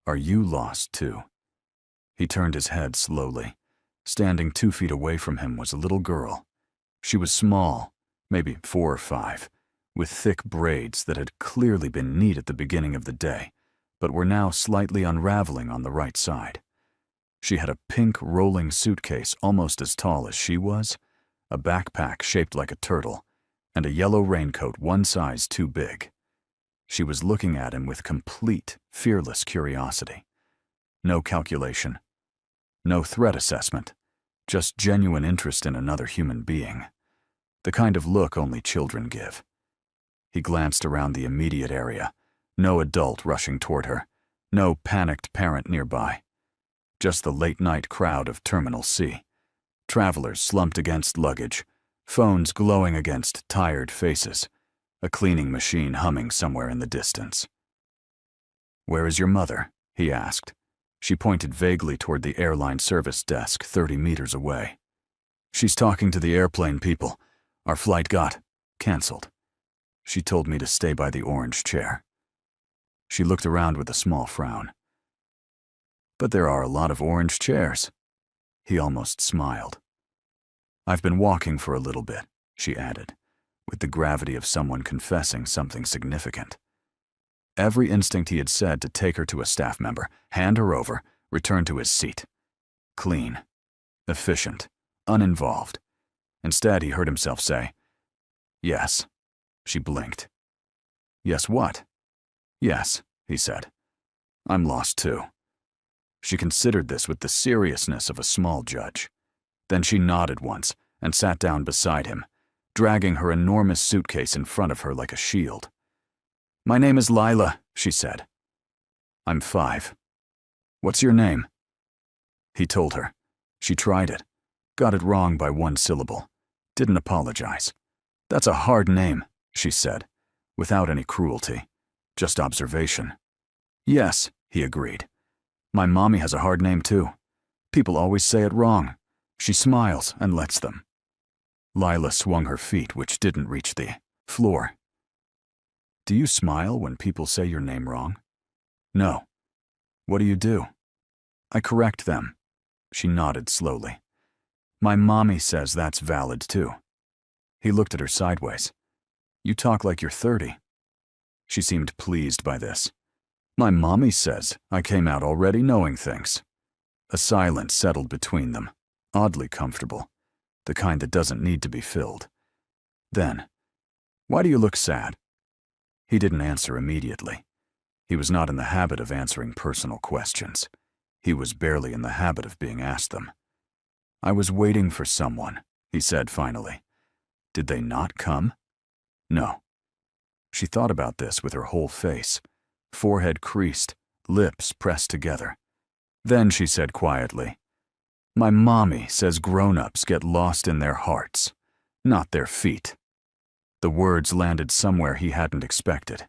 Are you lost too? He turned his head slowly. Standing 2 feet away from him was a little girl. She was small, maybe 4 or 5, with thick braids that had clearly been neat at the beginning of the day, but were now slightly unraveling on the right side. She had a pink rolling suitcase almost as tall as she was, a backpack shaped like a turtle, and a yellow raincoat 1 size too big. She was looking at him with complete, fearless curiosity. No calculation. No threat assessment. Just genuine interest in another human being. The kind of look only children give. He glanced around the immediate area. No adult rushing toward her. No panicked parent nearby. Just the late-night crowd of Terminal C. Travelers slumped against luggage. Phones glowing against tired faces. A cleaning machine humming somewhere in the distance. "Where is your mother?" he asked. She pointed vaguely toward the airline service desk 30 meters away. "She's talking to the airplane people. Our flight got canceled. She told me to stay by the orange chair." She looked around with a small frown. "But there are a lot of orange chairs." He almost smiled. "I've been walking for a little bit," she added, with the gravity of someone confessing something significant. Every instinct he had said to take her to a staff member, hand her over, return to his seat. Clean, efficient, uninvolved. Instead, he heard himself say, "Yes." She blinked. "Yes, what?" "Yes," he said. "I'm lost too." She considered this with the seriousness of a small judge. Then she nodded once and sat down beside him, dragging her enormous suitcase in front of her like a shield. "My name is Lila," she said. "I'm 5. What's your name?" He told her. She tried it. Got it wrong by 1 syllable. Didn't apologize. "That's a hard name," she said, without any cruelty. Just observation. "Yes," he agreed. "My mommy has a hard name too. People always say it wrong. She smiles and lets them." Lila swung her feet, which didn't reach the floor. "Do you smile when people say your name wrong?" "No." "What do you do?" "I correct them." She nodded slowly. "My mommy says that's valid too." He looked at her sideways. "You talk like you're 30. She seemed pleased by this. "My mommy says I came out already knowing things." A silence settled between them, oddly comfortable, the kind that doesn't need to be filled. Then, "Why do you look sad?" He didn't answer immediately. He was not in the habit of answering personal questions. He was barely in the habit of being asked them. "I was waiting for someone," he said finally. "Did they not come?" "No." She thought about this with her whole face, forehead creased, lips pressed together. Then she said quietly, "My mommy says grown-ups get lost in their hearts, not their feet." The words landed somewhere he hadn't expected.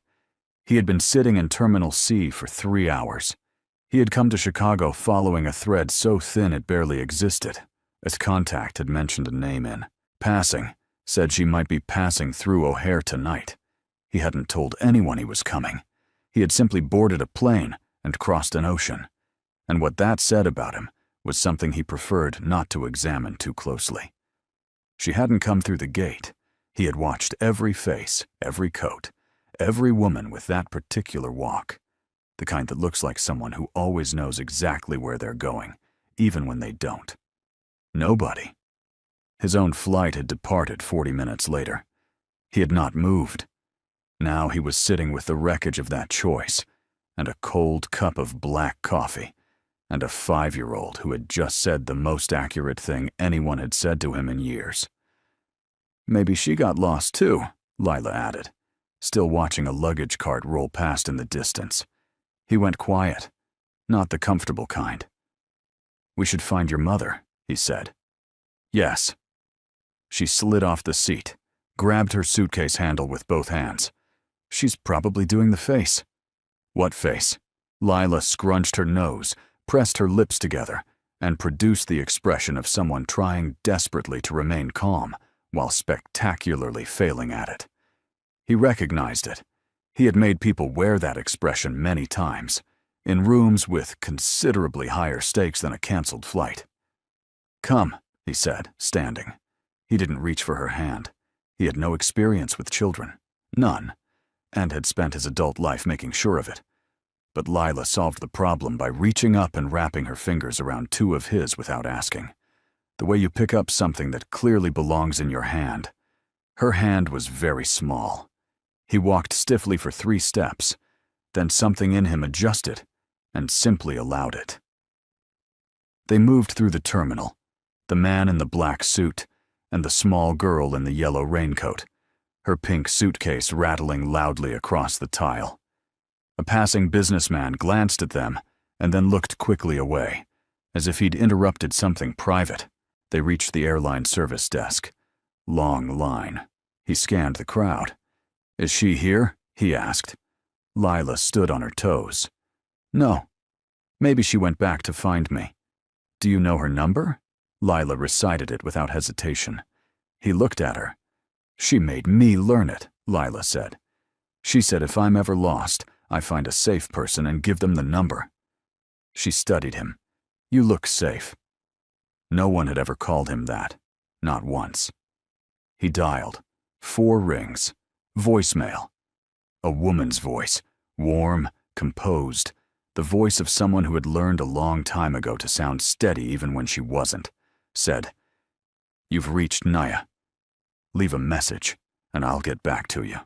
He had been sitting in Terminal C for 3 hours. He had come to Chicago following a thread so thin it barely existed. Its contact had mentioned a name in passing, said she might be passing through O'Hare tonight. He hadn't told anyone he was coming. He had simply boarded a plane and crossed an ocean. And what that said about him was something he preferred not to examine too closely. She hadn't come through the gate. He had watched every face, every coat, every woman with that particular walk. The kind that looks like someone who always knows exactly where they're going, even when they don't. Nobody. His own flight had departed 40 minutes later. He had not moved. Now he was sitting with the wreckage of that choice, and a cold cup of black coffee, and a 5-year-old who had just said the most accurate thing anyone had said to him in years. "Maybe she got lost too," Lila added, still watching a luggage cart roll past in the distance. He went quiet, not the comfortable kind. "We should find your mother," he said. "Yes." She slid off the seat, grabbed her suitcase handle with both hands. "She's probably doing the face." "What face?" Lila scrunched her nose, pressed her lips together, and produced the expression of someone trying desperately to remain calm while spectacularly failing at it. He recognized it. He had made people wear that expression many times, in rooms with considerably higher stakes than a canceled flight. "Come," he said, standing. He didn't reach for her hand. He had no experience with children. None. And had spent his adult life making sure of it. But Lila solved the problem by reaching up and wrapping her fingers around two of his without asking. The way you pick up something that clearly belongs in your hand. Her hand was very small. He walked stiffly for 3 steps. Then something in him adjusted and simply allowed it. They moved through the terminal, the man in the black suit and the small girl in the yellow raincoat, her pink suitcase rattling loudly across the tile. A passing businessman glanced at them and then looked quickly away, as if he'd interrupted something private. They reached the airline service desk. Long line. He scanned the crowd. "Is she here?" he asked. Lila stood on her toes. "No. Maybe she went back to find me." "Do you know her number?" Lila recited it without hesitation. He looked at her. "She made me learn it," Lila said. "She said if I'm ever lost, I find a safe person and give them the number." She studied him. "You look safe." No one had ever called him that. Not once. He dialed. 4 rings. Voicemail. A woman's voice. Warm, composed. The voice of someone who had learned a long time ago to sound steady even when she wasn't. Said, "You've reached Naya. Leave a message, and I'll get back to you."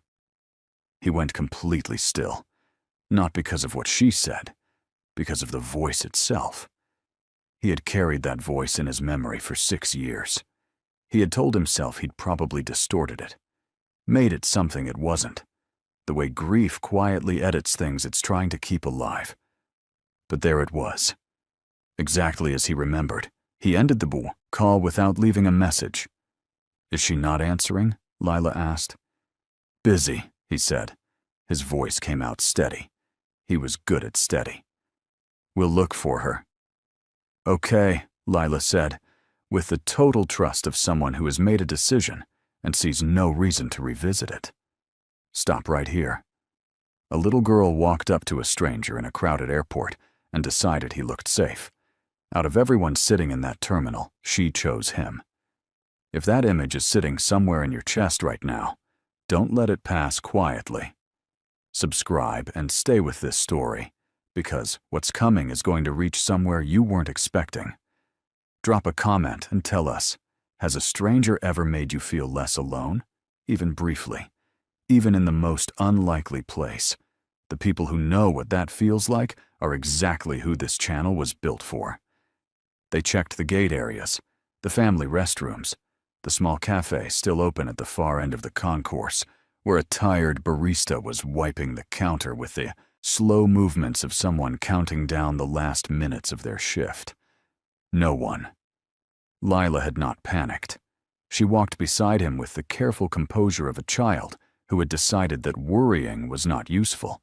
He went completely still. Not because of what she said, because of the voice itself. He had carried that voice in his memory for 6 years. He had told himself he'd probably distorted it, made it something it wasn't, the way grief quietly edits things it's trying to keep alive. But there it was. Exactly as he remembered, he ended the call without leaving a message. "Is she not answering?" Lila asked. "Busy," he said. His voice came out steady. He was good at steady. "We'll look for her." "Okay," Lila said, with the total trust of someone who has made a decision and sees no reason to revisit it. "Stop right here." A little girl walked up to a stranger in a crowded airport and decided he looked safe. Out of everyone sitting in that terminal, she chose him. If that image is sitting somewhere in your chest right now, don't let it pass quietly. Subscribe and stay with this story, because what's coming is going to reach somewhere you weren't expecting. Drop a comment and tell us, has a stranger ever made you feel less alone? Even briefly. Even in the most unlikely place. The people who know what that feels like are exactly who this channel was built for. They checked the gate areas, the family restrooms, the small cafe still open at the far end of the concourse, where a tired barista was wiping the counter with the slow movements of someone counting down the last minutes of their shift. No one. Lila had not panicked. She walked beside him with the careful composure of a child who had decided that worrying was not useful,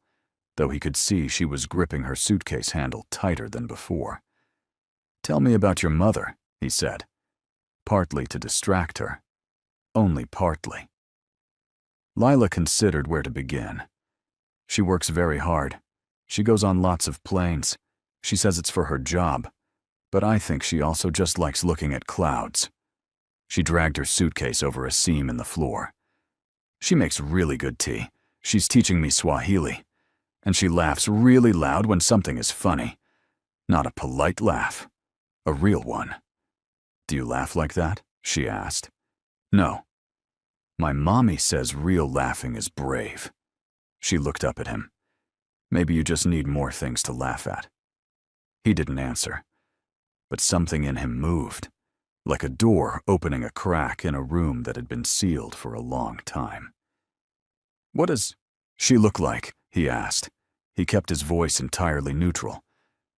though he could see she was gripping her suitcase handle tighter than before. "Tell me about your mother," he said, partly to distract her. Only partly. Lila considered where to begin. She works very hard. She goes on lots of planes. She says it's for her job, but I think she also just likes looking at clouds. She dragged her suitcase over a seam in the floor. "She makes really good tea. She's teaching me Swahili. And she laughs really loud when something is funny. Not a polite laugh. A real one." "Do you laugh like that?" she asked. "No. My mommy says real laughing is brave." She looked up at him. "Maybe you just need more things to laugh at." He didn't answer. But something in him moved, like a door opening a crack in a room that had been sealed for a long time. "What does she look like?" he asked. He kept his voice entirely neutral.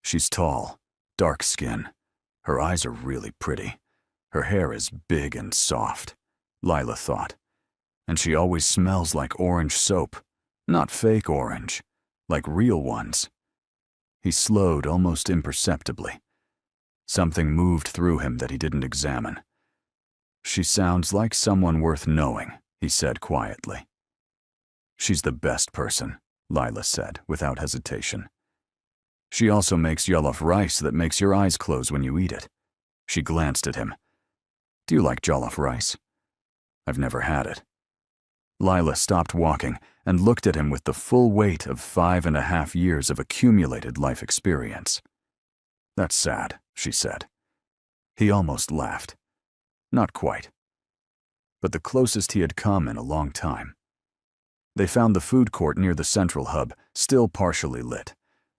"She's tall, dark skin. Her eyes are really pretty. Her hair is big and soft," Lila thought. "And she always smells like orange soap. Not fake orange, like real ones." He slowed almost imperceptibly. Something moved through him that he didn't examine. "She sounds like someone worth knowing," he said quietly. "She's the best person," Lila said without hesitation. She also makes jollof rice that makes your eyes close when you eat it. She glanced at him. Do you like jollof rice? I've never had it. Lila stopped walking and looked at him with the full weight of 5.5 years of accumulated life experience. That's sad, she said. He almost laughed. Not quite. But the closest he had come in a long time. They found the food court near the central hub, still partially lit.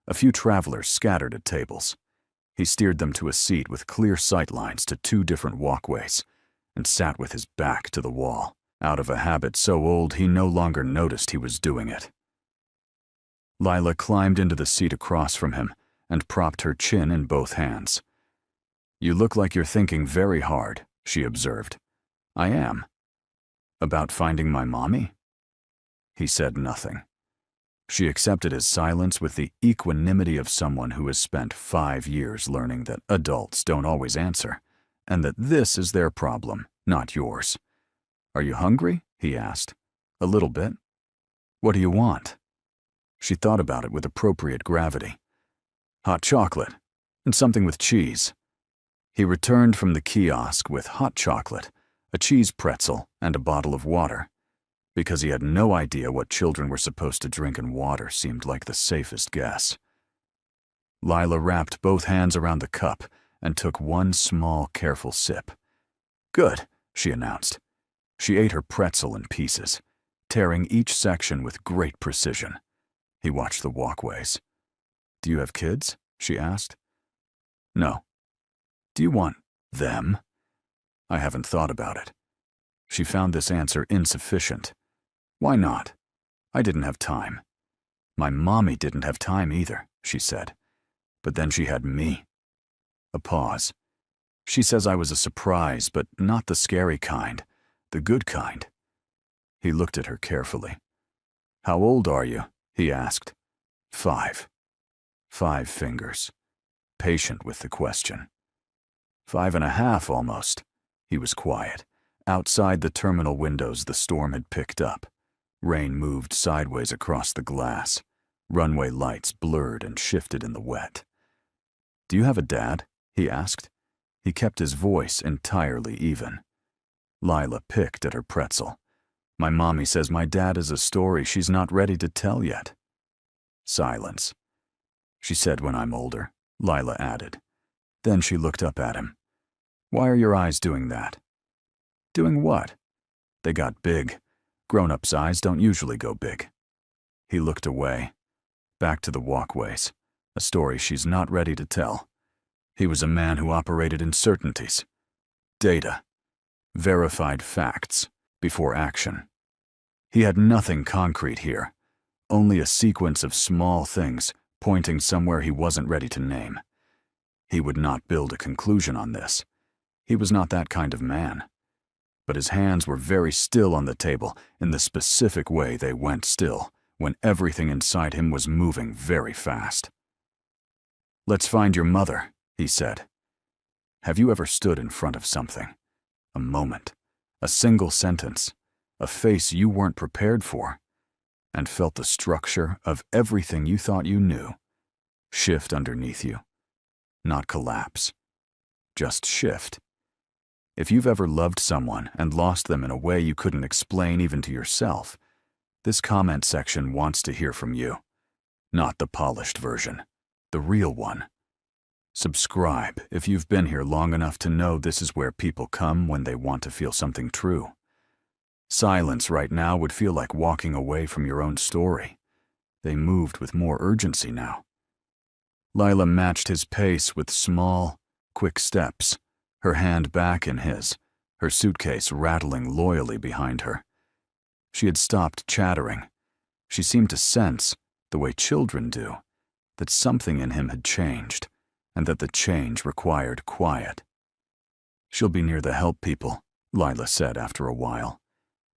A few travelers scattered at tables. He steered them to a seat with clear sight lines to 2 different walkways, and sat with his back to the wall, out of a habit so old he no longer noticed he was doing it. Lila climbed into the seat across from him and propped her chin in both hands. You look like you're thinking very hard, she observed. I am. About finding my mommy? He said nothing. She accepted his silence with the equanimity of someone who has spent 5 years learning that adults don't always answer, and that this is their problem, not yours. Are you hungry? He asked. A little bit. What do you want? She thought about it with appropriate gravity. Hot chocolate, and something with cheese. He returned from the kiosk with hot chocolate, a cheese pretzel, and a bottle of water. Because he had no idea what children were supposed to drink, and water seemed like the safest guess. Lila wrapped both hands around the cup and took one small, careful sip. Good, she announced. She ate her pretzel in pieces, tearing each section with great precision. He watched the walkways. Do you have kids? She asked. No. Do you want them? I haven't thought about it. She found this answer insufficient. Why not? I didn't have time. My mommy didn't have time either, she said. But then she had me. A pause. She says I was a surprise, but not the scary kind, the good kind. He looked at her carefully. How old are you? He asked. 5. 5 fingers. Patient with the question. 5.5 almost. He was quiet. Outside the terminal windows, the storm had picked up. Rain moved sideways across the glass. Runway lights blurred and shifted in the wet. Do you have a dad? He asked. He kept his voice entirely even. Lila picked at her pretzel. My mommy says my dad is a story she's not ready to tell yet. Silence. She said when I'm older, Lila added. Then she looked up at him. Why are your eyes doing that? Doing what? They got big. Grown-ups' eyes don't usually go big. He looked away, back to the walkways, a story she's not ready to tell. He was a man who operated in certainties, data, verified facts, before action. He had nothing concrete here, only a sequence of small things pointing somewhere he wasn't ready to name. He would not build a conclusion on this. He was not that kind of man. But his hands were very still on the table in the specific way they went still when everything inside him was moving very fast. Let's find your mother, he said. Have you ever stood in front of something? A moment, a single sentence, a face you weren't prepared for, and felt the structure of everything you thought you knew shift underneath you? Not collapse, just shift. If you've ever loved someone and lost them in a way you couldn't explain even to yourself, this comment section wants to hear from you. Not the polished version, the real one. Subscribe if you've been here long enough to know this is where people come when they want to feel something true. Silence right now would feel like walking away from your own story. They moved with more urgency now. Lila matched his pace with small, quick steps, her hand back in his, her suitcase rattling loyally behind her. She had stopped chattering. She seemed to sense, the way children do, that something in him had changed, and that the change required quiet. She'll be near the help people, Lila said after a while.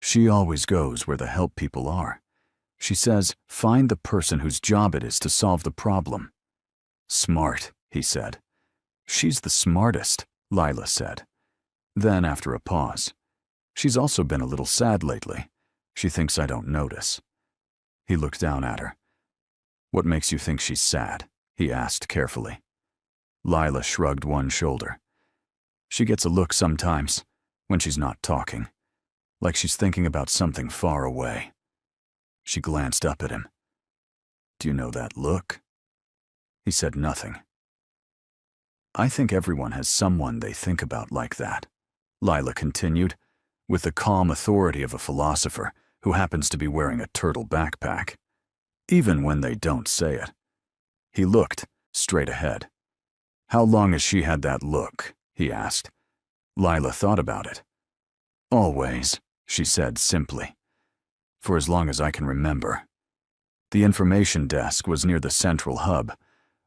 She always goes where the help people are. She says, find the person whose job it is to solve the problem. Smart, he said. She's the smartest, Lila said. Then, after a pause, she's also been a little sad lately. She thinks I don't notice. He looked down at her. What makes you think she's sad? he asked carefully. Lila shrugged one shoulder. She gets a look sometimes, when she's not talking, like she's thinking about something far away. She glanced up at him. Do you know that look? He said nothing. I think everyone has someone they think about like that, Lila continued, with the calm authority of a philosopher who happens to be wearing a turtle backpack, even when they don't say it. He looked straight ahead. How long has she had that look? He asked. Lila thought about it. Always, she said simply. For as long as I can remember. The information desk was near the central hub.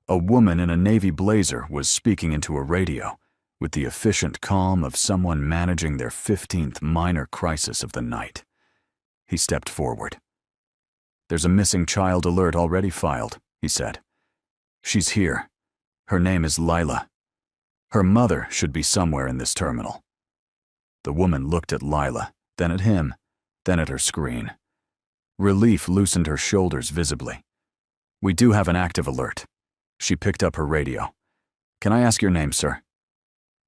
A woman in a navy blazer was speaking into a radio, with the efficient calm of someone managing their 15th minor crisis of the night. He stepped forward. There's a missing child alert already filed, he said. She's here. Her name is Lila. Her mother should be somewhere in this terminal. The woman looked at Lila, then at him, then at her screen. Relief loosened her shoulders visibly. We do have an active alert. She picked up her radio. Can I ask your name, sir?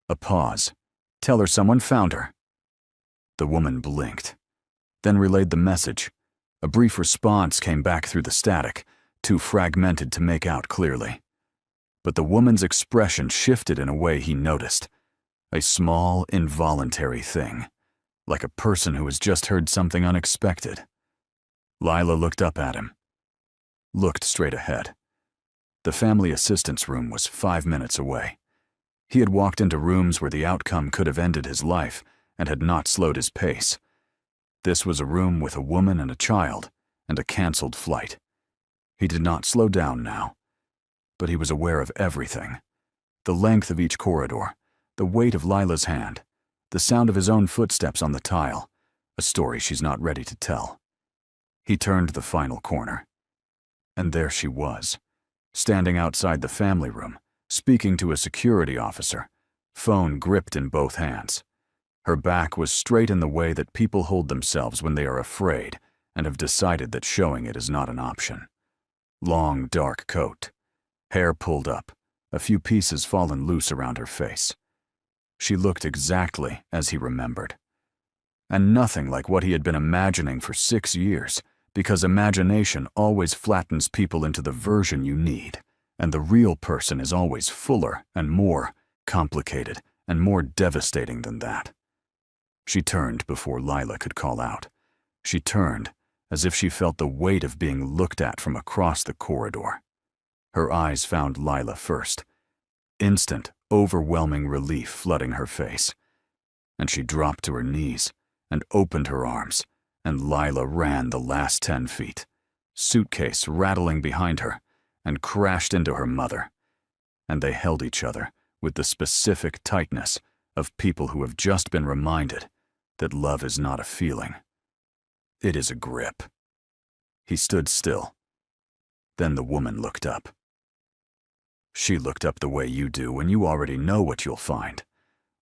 A pause. Tell her someone found her. The woman blinked, then relayed the message. A brief response came back through the static, too fragmented to make out clearly. But the woman's expression shifted in a way he noticed. A small, involuntary thing, like a person who has just heard something unexpected. Lila looked up at him, looked straight ahead. The family assistance room was 5 minutes away. He had walked into rooms where the outcome could have ended his life and had not slowed his pace. This was a room with a woman and a child and a canceled flight. He did not slow down now, but he was aware of everything. The length of each corridor, the weight of Lila's hand, the sound of his own footsteps on the tile, a story she's not ready to tell. He turned the final corner. And there she was, standing outside the family room, speaking to a security officer, phone gripped in both hands. Her back was straight in the way that people hold themselves when they are afraid and have decided that showing it is not an option. Long, dark coat, hair pulled up, a few pieces fallen loose around her face. She looked exactly as he remembered. And nothing like what he had been imagining for 6 years, because imagination always flattens people into the version you need, and the real person is always fuller and more complicated and more devastating than that. She turned before Lila could call out. She turned as if she felt the weight of being looked at from across the corridor. Her eyes found Lila first. Instant, overwhelming relief flooding her face. And she dropped to her knees and opened her arms, and Lila ran the last 10 feet, suitcase rattling behind her, and crashed into her mother. And they held each other with the specific tightness of people who have just been reminded that love is not a feeling. It is a grip. He stood still. Then the woman looked up. She looked up the way you do when you already know what you'll find,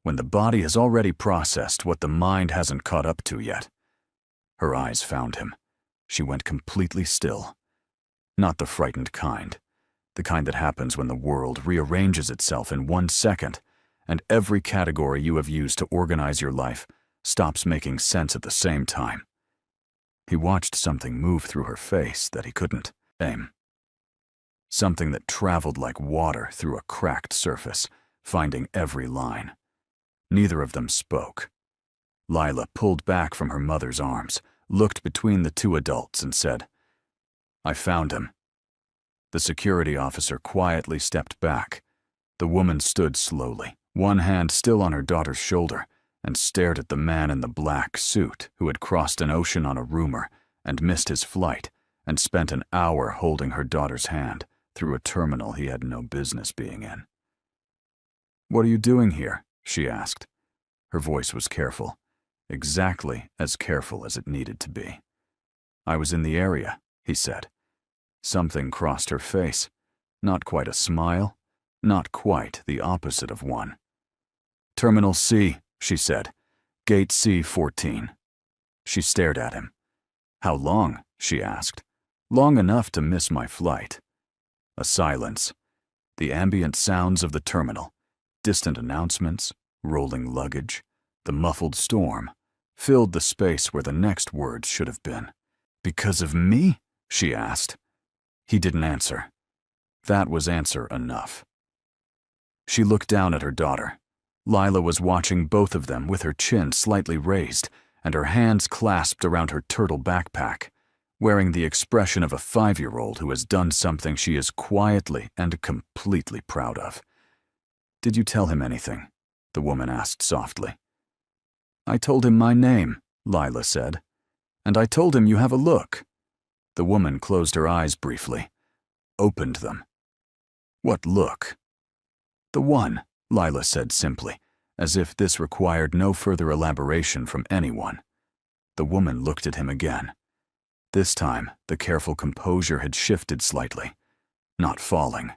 when the body has already processed what the mind hasn't caught up to yet. Her eyes found him. She went completely still. Not the frightened kind, the kind that happens when the world rearranges itself in 1 second, and every category you have used to organize your life stops making sense at the same time. He watched something move through her face that he couldn't name. Something that traveled like water through a cracked surface, finding every line. Neither of them spoke. Lila pulled back from her mother's arms, looked between the two adults and said, "I found him." The security officer quietly stepped back. The woman stood slowly, one hand still on her daughter's shoulder, and stared at the man in the black suit who had crossed an ocean on a rumor and missed his flight and spent an hour holding her daughter's hand through a terminal he had no business being in. "What are you doing here?" she asked. Her voice was careful, exactly as careful as it needed to be. "I was in the area," he said. Something crossed her face. Not quite a smile, not quite the opposite of one. "Terminal C," she said. "Gate C-14. She stared at him. "How long?" she asked. "Long enough to miss my flight." A silence, The ambient sounds of the terminal, distant announcements, rolling luggage, the muffled storm, filled the space where the next words should have been. "Because of me?" she asked. He didn't answer. That was answer enough. She looked down at her daughter. Lila was watching both of them with her chin slightly raised and her hands clasped around her turtle backpack, wearing the expression of a 5-year-old who has done something she is quietly and completely proud of. "Did you tell him anything?" the woman asked softly. "I told him my name," Lila said. "And I told him you have a look." The woman closed her eyes briefly, opened them. "What look?" "The one," Lila said simply, as if this required no further elaboration from anyone. The woman looked at him again. This time, the careful composure had shifted slightly. Not falling,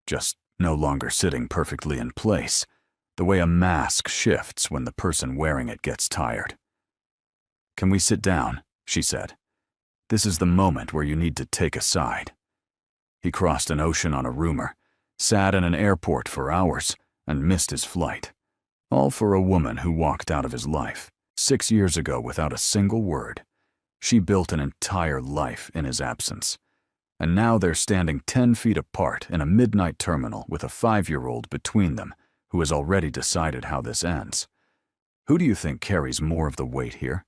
just no longer sitting perfectly in place, the way a mask shifts when the person wearing it gets tired. "Can we sit down?" she said. "This is the moment where you need to take a side." He crossed an ocean on a rumor, sat in an airport for hours, and missed his flight. All for a woman who walked out of his life 6 years ago without a single word. She built an entire life in his absence. And now they're standing 10 feet apart in a midnight terminal with a 5-year-old between them who has already decided how this ends. Who do you think carries more of the weight here?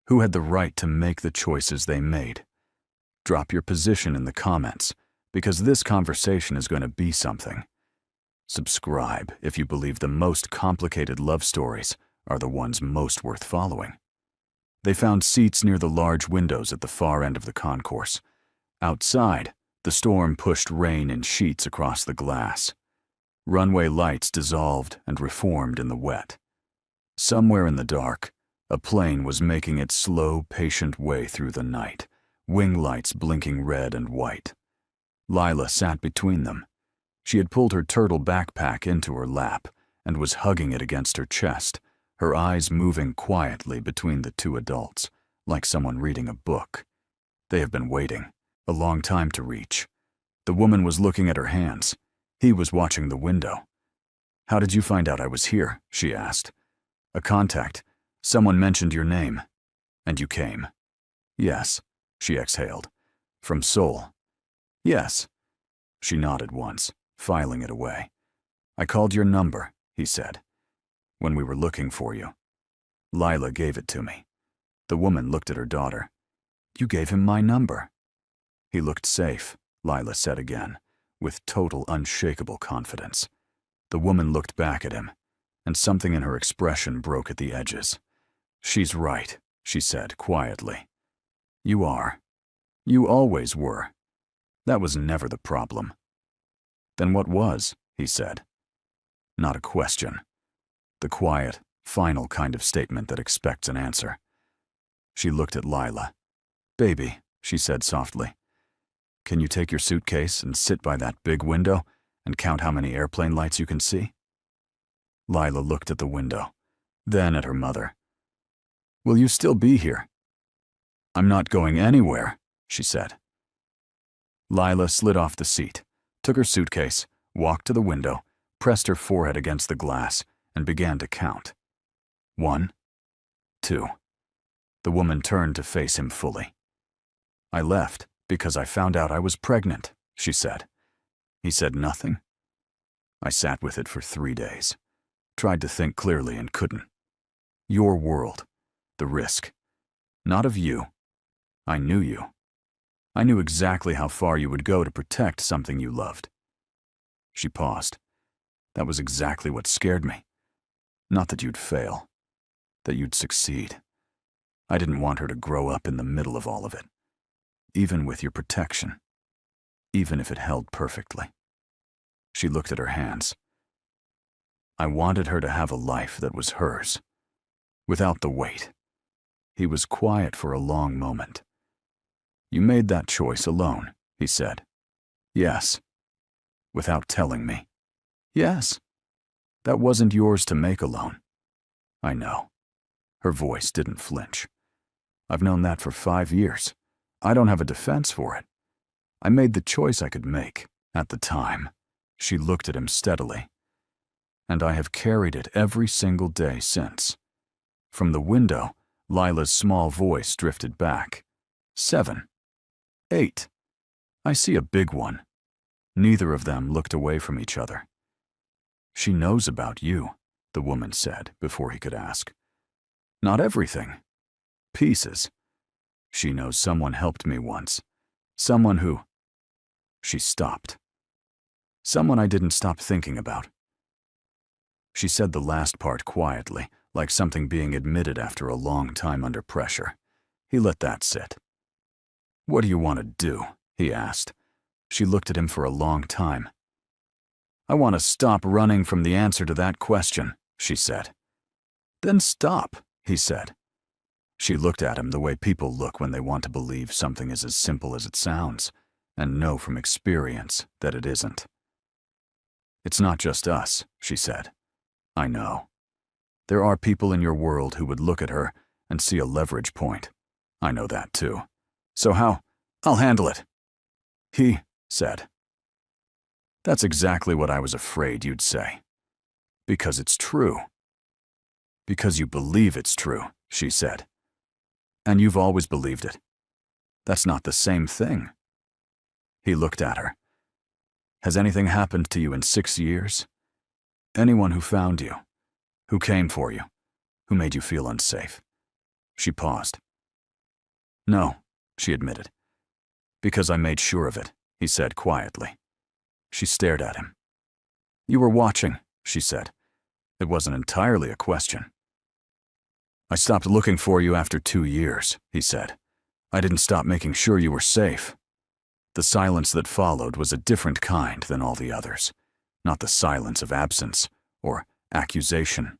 Who had the right to make the choices they made? Drop your position in the comments, because this conversation is going to be something. Subscribe if you believe the most complicated love stories are the ones most worth following. They found seats near the large windows at the far end of the concourse. Outside, the storm pushed rain in sheets across the glass. Runway lights dissolved and reformed in the wet. Somewhere in the dark, a plane was making its slow, patient way through the night, wing lights blinking red and white. Lila sat between them. She had pulled her turtle backpack into her lap and was hugging it against her chest, her eyes moving quietly between the two adults, like someone reading a book. They have been waiting, a long time to reach. The woman was looking at her hands. He was watching the window. "How did you find out I was here?" she asked. "A contact. Someone mentioned your name. And you came." "Yes," she exhaled. "From Seoul." "Yes." She nodded once, filing it away. "I called your number," he said, "when we were looking for you. Lila gave it to me." The woman looked at her daughter. "You gave him my number." "He looked safe," Lila said again, with total unshakable confidence. The woman looked back at him, and something in her expression broke at the edges. "She's right," she said quietly. "You are. You always were. That was never the problem." "Then what was?" he said. Not a question. The quiet, final kind of statement that expects an answer. She looked at Lila. "Baby," she said softly, "can you take your suitcase and sit by that big window and count how many airplane lights you can see?" Lila looked at the window, then at her mother. "Will you still be here?" "I'm not going anywhere," she said. Lila slid off the seat, took her suitcase, walked to the window, pressed her forehead against the glass, and began to count. 1, 2. The woman turned to face him fully. "I left because I found out I was pregnant," she said. He said nothing. I sat with it for 3 days. Tried to think clearly and couldn't. Your world. The risk. Not of you. I knew you. I knew exactly how far you would go to protect something you loved." She paused. "That was exactly what scared me. Not that you'd fail. That you'd succeed. I didn't want her to grow up in the middle of all of it. Even with your protection. Even if it held perfectly." She looked at her hands. "I wanted her to have a life that was hers. Without the weight." He was quiet for a long moment. "You made that choice alone," he said. "Yes." "Without telling me." "Yes." "That wasn't yours to make alone." "I know." Her voice didn't flinch. "I've known that for 5 years. I don't have a defense for it. I made the choice I could make, at the time. She looked at him steadily. And I have carried it every single day since. From the window, Lila's small voice drifted back. 7. 8. I see a big one. Neither of them looked away from each other. She knows about you, the woman said before he could ask. Not everything. Pieces. She knows someone helped me once. Someone who... She stopped. Someone I didn't stop thinking about. She said the last part quietly, like something being admitted after a long time under pressure. He let that sit. What do you want to do? He asked. She looked at him for a long time. I want to stop running from the answer to that question, she said. Then stop, he said. She looked at him the way people look when they want to believe something is as simple as it sounds, and know from experience that it isn't. It's not just us, she said. I know. There are people in your world who would look at her and see a leverage point. I know that too. So how? I'll handle it. He said. That's exactly what I was afraid you'd say. Because it's true. Because you believe it's true, she said. And you've always believed it. That's not the same thing. He looked at her. Has anything happened to you in 6 years? Anyone who found you, who came for you, who made you feel unsafe? She paused. No, she admitted. Because I made sure of it, he said quietly. She stared at him. You were watching, she said. It wasn't entirely a question. I stopped looking for you after 2 years, he said. I didn't stop making sure you were safe. The silence that followed was a different kind than all the others. Not the silence of absence, or accusation,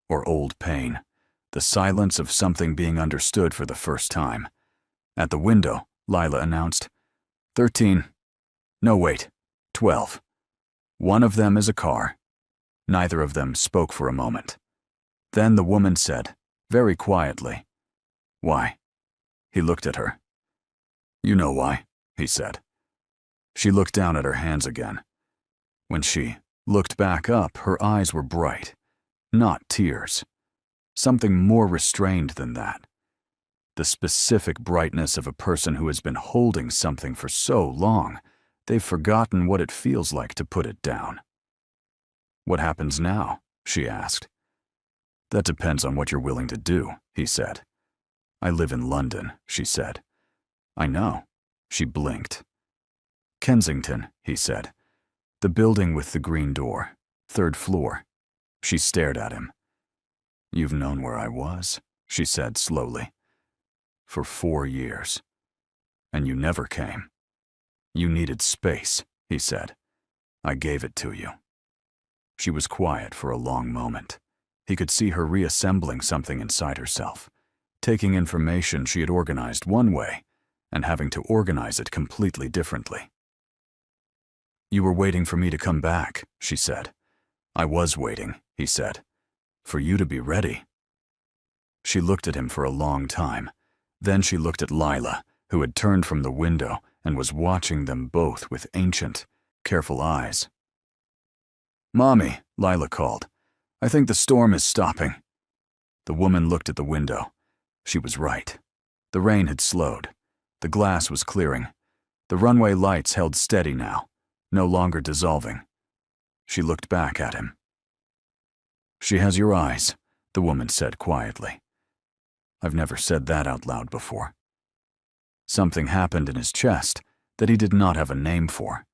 or old pain. The silence of something being understood for the first time. At the window, Lila announced, 13. No, wait. 12. One of them is a car. Neither of them spoke for a moment. Then the woman said, very quietly, Why? He looked at her. You know why, he said. She looked down at her hands again. When she looked back up, her eyes were bright. Not tears. Something more restrained than that. The specific brightness of a person who has been holding something for so long, they've forgotten what it feels like to put it down. What happens now? She asked. That depends on what you're willing to do, he said. I live in London, she said. I know. She blinked. Kensington, he said. The building with the green door, 3rd floor. She stared at him. You've known where I was, she said slowly. For 4 years. And you never came. You needed space, he said. I gave it to you. She was quiet for a long moment. He could see her reassembling something inside herself, taking information she had organized one way and having to organize it completely differently. You were waiting for me to come back, she said. I was waiting, he said, for you to be ready. She looked at him for a long time. Then she looked at Lila, who had turned from the window and was watching them both with ancient, careful eyes. Mommy, Lila called. I think the storm is stopping. The woman looked at the window. She was right. The rain had slowed. The glass was clearing. The runway lights held steady now, no longer dissolving. She looked back at him. She has your eyes, the woman said quietly. I've never said that out loud before. Something happened in his chest that he did not have a name for.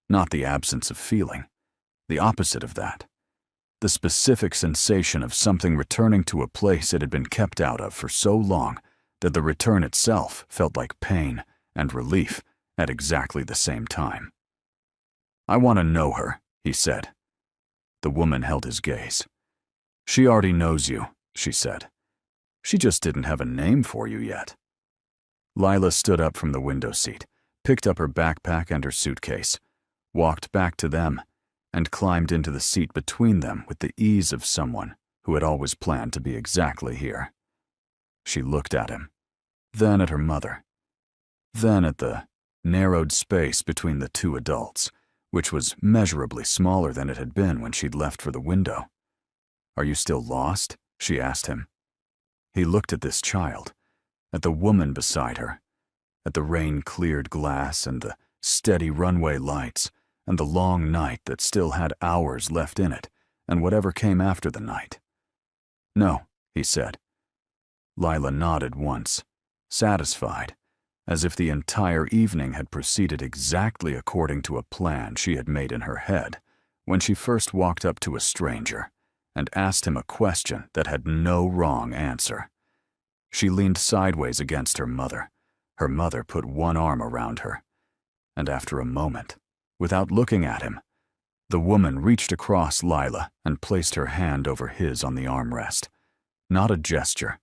Not the absence of feeling. The opposite of that. The specific sensation of something returning to a place it had been kept out of for so long that the return itself felt like pain and relief at exactly the same time. I want to know her, he said. The woman held his gaze. She already knows you, she said. She just didn't have a name for you yet. Lila stood up from the window seat, picked up her backpack and her suitcase, walked back to them, and climbed into the seat between them with the ease of someone who had always planned to be exactly here. She looked at him, then at her mother, then at the narrowed space between the two adults, which was measurably smaller than it had been when she'd left for the window. "Are you still lost?" she asked him. He looked at this child, at the woman beside her, at the rain-cleared glass and the steady runway lights, and the long night that still had hours left in it, and whatever came after the night. "No," he said. Lila nodded once, satisfied, as if the entire evening had proceeded exactly according to a plan she had made in her head when she first walked up to a stranger and asked him a question that had no wrong answer. She leaned sideways against her mother. Her mother put one arm around her, and after a moment, without looking at him, the woman reached across Lila and placed her hand over his on the armrest. Not a gesture,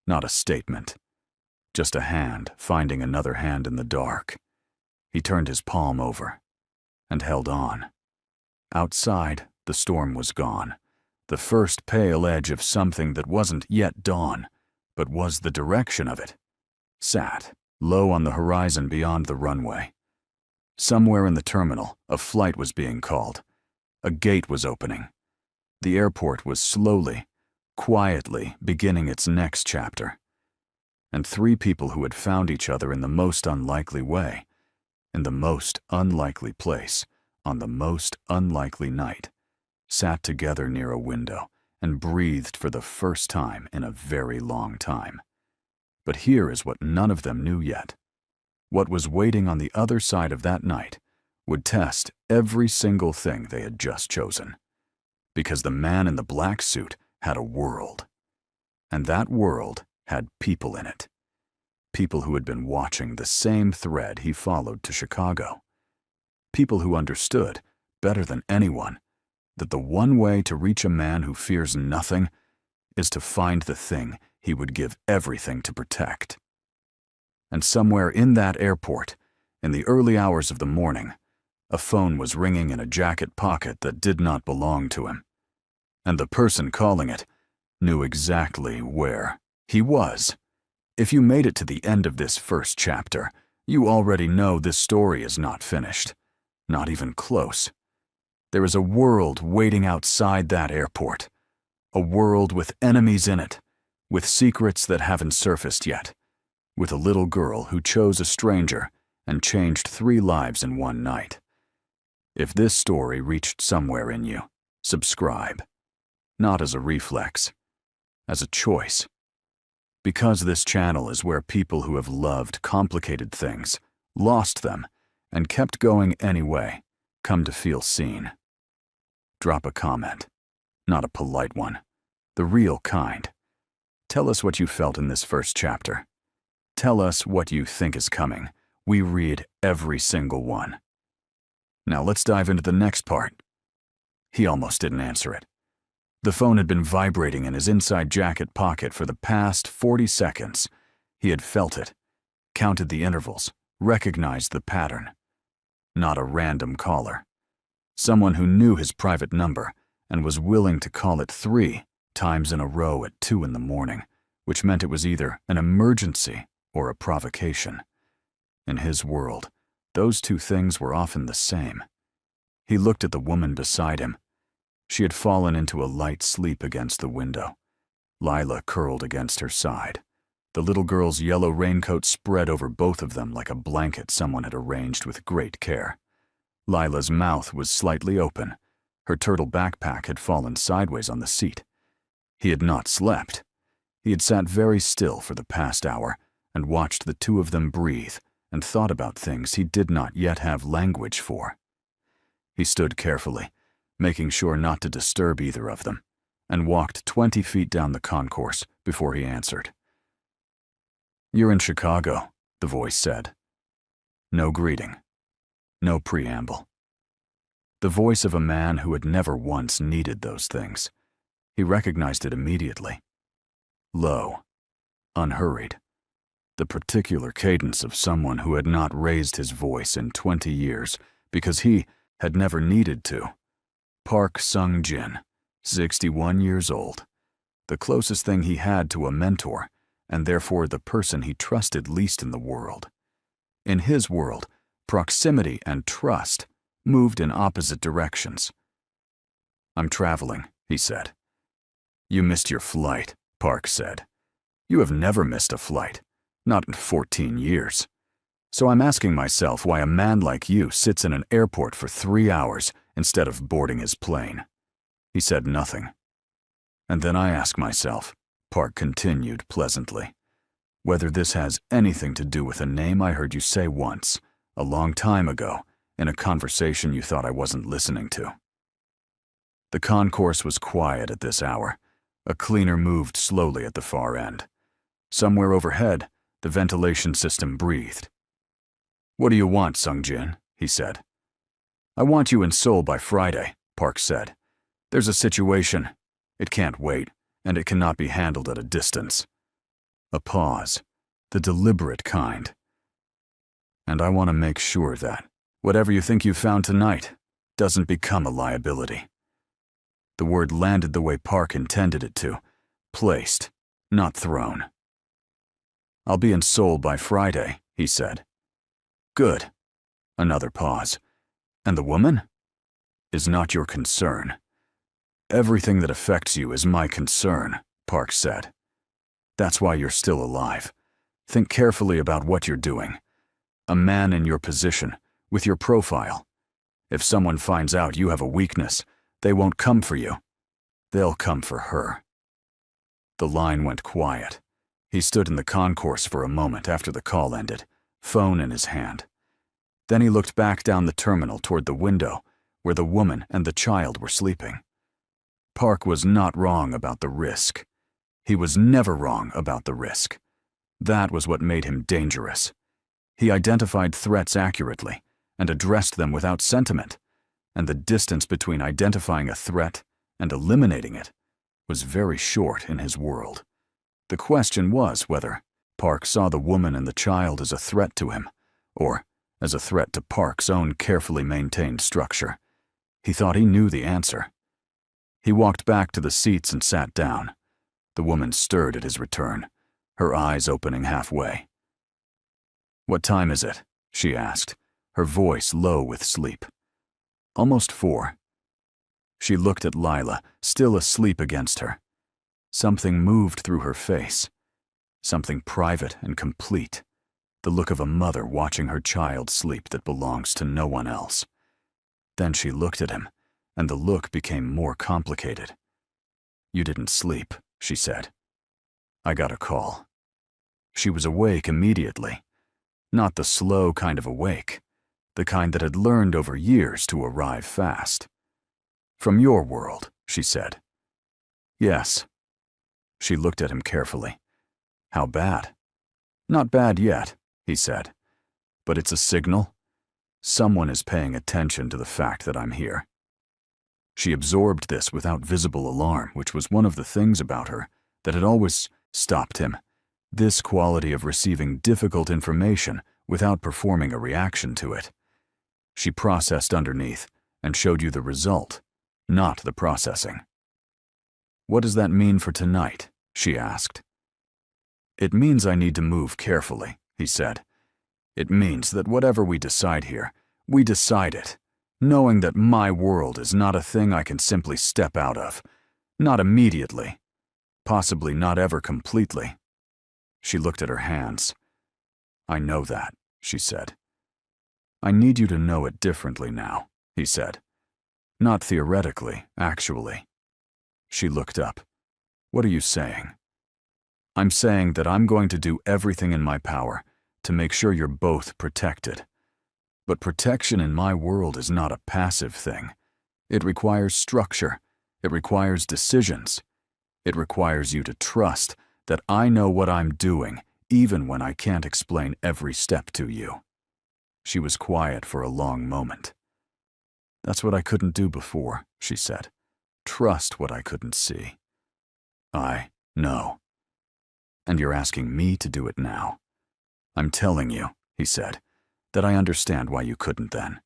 not a statement, just a hand finding another hand in the dark. He turned his palm over and held on. Outside, the storm was gone, the first pale edge of something that wasn't yet dawn, but was the direction of it, sat low on the horizon beyond the runway. Somewhere in the terminal, a flight was being called. A gate was opening. The airport was slowly, quietly beginning its next chapter. And three people who had found each other in the most unlikely way, in the most unlikely place, on the most unlikely night, sat together near a window and breathed for the first time in a very long time. But here is what none of them knew yet. What was waiting on the other side of that night would test every single thing they had just chosen. Because the man in the black suit had a world. And that world had people in it. People who had been watching the same thread he followed to Chicago. People who understood, better than anyone, that the one way to reach a man who fears nothing is to find the thing he would give everything to protect. And somewhere in that airport, in the early hours of the morning, a phone was ringing in a jacket pocket that did not belong to him. And the person calling it knew exactly where he was. If you made it to the end of this first chapter, you already know this story is not finished. Not even close. There is a world waiting outside that airport. A world with enemies in it, with secrets that haven't surfaced yet, with a little girl who chose a stranger and changed 3 lives in one night. If this story reached somewhere in you, subscribe. Not as a reflex, as a choice. Because this channel is where people who have loved complicated things, lost them, and kept going anyway, come to feel seen. Drop a comment. Not a polite one. The real kind. Tell us what you felt in this first chapter. Tell us what you think is coming. We read every single one. Now let's dive into the next part. He almost didn't answer it. The phone had been vibrating in his inside jacket pocket for the past 40 seconds. He had felt it, counted the intervals, recognized the pattern. Not a random caller. Someone who knew his private number and was willing to call it 3 times in a row at 2 in the morning, which meant it was either an emergency or a provocation. In his world, those 2 things were often the same. He looked at the woman beside him. She had fallen into a light sleep against the window. Lila curled against her side. The little girl's yellow raincoat spread over both of them like a blanket someone had arranged with great care. Lila's mouth was slightly open. Her turtle backpack had fallen sideways on the seat. He had not slept. He had sat very still for the past hour and watched the 2 of them breathe and thought about things he did not yet have language for. He stood carefully, making sure not to disturb either of them, and walked 20 feet down the concourse before he answered. "You're in Chicago," the voice said. No greeting. No preamble. The voice of a man who had never once needed those things. He recognized it immediately. Low, unhurried. The particular cadence of someone who had not raised his voice in 20 years because he had never needed to. Park Sung-jin, 61 years old, the closest thing he had to a mentor, and therefore the person he trusted least in the world. In his world, proximity and trust moved in opposite directions. "I'm traveling," he said. "You missed your flight," Park said. "You have never missed a flight, not in 14 years. So I'm asking myself why a man like you sits in an airport for 3 hours instead of boarding his plane." He said nothing. "And then I ask myself," Park continued pleasantly, "whether this has anything to do with a name I heard you say once, a long time ago, in a conversation you thought I wasn't listening to." The concourse was quiet at this hour. A cleaner moved slowly at the far end. Somewhere overhead, the ventilation system breathed. "What do you want, Sung-jin?" he said. "I want you in Seoul by Friday," Park said. "There's a situation. It can't wait, and it cannot be handled at a distance." A pause, the deliberate kind. "And I want to make sure that whatever you think you found tonight doesn't become a liability." The word landed the way Park intended it to, placed, not thrown. "I'll be in Seoul by Friday," he said. "Good." Another pause. "And the woman?" "Is not your concern." "Everything that affects you is my concern," Park said. "That's why you're still alive. Think carefully about what you're doing. A man in your position, with your profile. If someone finds out you have a weakness, they won't come for you. They'll come for her." The line went quiet. He stood in the concourse for a moment after the call ended, phone in his hand. Then he looked back down the terminal toward the window, where the woman and the child were sleeping. Park was not wrong about the risk. He was never wrong about the risk. That was what made him dangerous. He identified threats accurately and addressed them without sentiment, and the distance between identifying a threat and eliminating it was very short in his world. The question was whether Park saw the woman and the child as a threat to him, or as a threat to Park's own carefully maintained structure. He thought he knew the answer. He walked back to the seats and sat down. The woman stirred at his return, her eyes opening halfway. "What time is it?" she asked, her voice low with sleep. "Almost 4. She looked at Lila, still asleep against her. Something moved through her face. Something private and complete. The look of a mother watching her child sleep that belongs to no one else. Then she looked at him, and the look became more complicated. "You didn't sleep," she said. "I got a call." She was awake immediately. Not the slow kind of awake, the kind that had learned over years to arrive fast. "From your world," she said. "Yes." She looked at him carefully. "How bad?" "Not bad yet," he said. "But it's a signal. Someone is paying attention to the fact that I'm here." She absorbed this without visible alarm, which was one of the things about her that had always stopped him. This quality of receiving difficult information without performing a reaction to it. She processed underneath and showed you the result, not the processing. "What does that mean for tonight?" she asked. "It means I need to move carefully," he said. "It means that whatever we decide here, we decide it, knowing that my world is not a thing I can simply step out of, not immediately, possibly not ever completely." She looked at her hands. "I know that," she said. "I need you to know it differently now," he said. "Not theoretically, actually." She looked up. "What are you saying?" "I'm saying that I'm going to do everything in my power to make sure you're both protected. But protection in my world is not a passive thing. It requires structure. It requires decisions. It requires you to trust that I know what I'm doing, even when I can't explain every step to you." She was quiet for a long moment. "That's what I couldn't do before," she said. "Trust what I couldn't see." "I know. And you're asking me to do it now." "I'm telling you," he said, "that I understand why you couldn't then.